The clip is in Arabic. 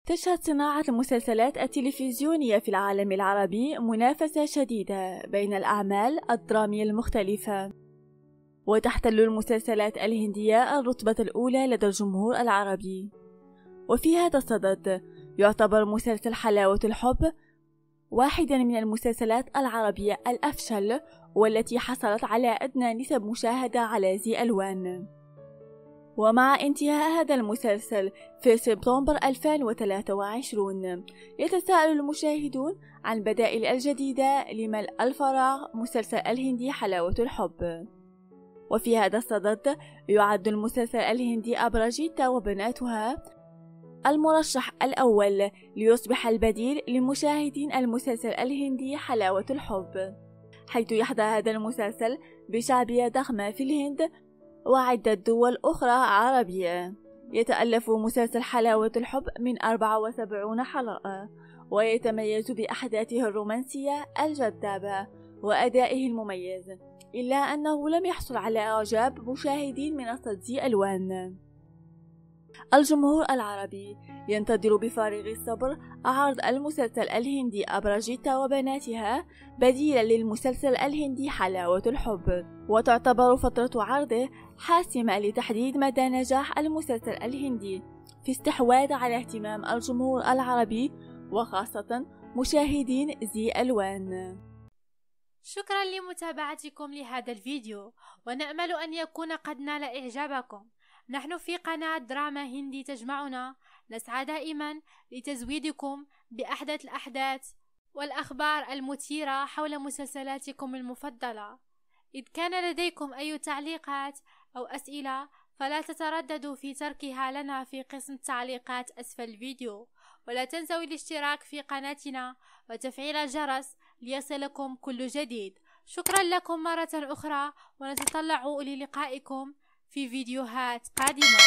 تشهد صناعة المسلسلات التلفزيونية في العالم العربي منافسة شديدة بين الأعمال الدرامية المختلفة، وتحتل المسلسلات الهندية الرتبة الأولى لدى الجمهور العربي. وفي هذا الصدد يعتبر مسلسل حلاوة الحب واحدا من المسلسلات العربية الأفشل، والتي حصلت على أدنى نسب مشاهدة على زي ألوان. ومع انتهاء هذا المسلسل في سبتمبر 2023 يتساءل المشاهدون عن البدائل الجديدة لملء الفراغ مسلسل الهندي حلاوة الحب. وفي هذا الصدد يعد المسلسل الهندي أبراجيتا وبناتها المرشح الأول ليصبح البديل لمشاهدين المسلسل الهندي حلاوة الحب، حيث يحظى هذا المسلسل بشعبية ضخمة في الهند وعدة دول أخرى عربية. يتألف مسلسل حلاوة الحب من 74 حلقة، ويتميز بأحداثه الرومانسية الجذابة وأدائه المميز، إلا أنه لم يحصل على إعجاب مشاهدين منصة زي ألوان. الجمهور العربي ينتظر بفارغ الصبر عرض المسلسل الهندي أبراجيتا وبناتها بديلا للمسلسل الهندي حلاوة الحب، وتعتبر فترة عرضه حاسمة لتحديد مدى نجاح المسلسل الهندي في استحواذ على اهتمام الجمهور العربي وخاصة مشاهدين زي ألوان. شكرا لمتابعتكم لهذا الفيديو، ونأمل أن يكون قد نال إعجابكم. نحن في قناة دراما هندي تجمعنا نسعى دائما لتزويدكم بأحدث الأحداث والأخبار المثيرة حول مسلسلاتكم المفضلة. إذ كان لديكم أي تعليقات أو أسئلة فلا تترددوا في تركها لنا في قسم التعليقات أسفل الفيديو، ولا تنسوا الاشتراك في قناتنا وتفعيل الجرس ليصلكم كل جديد. شكرا لكم مرة أخرى، ونتطلع للقائكم في فيديوهات قادمة.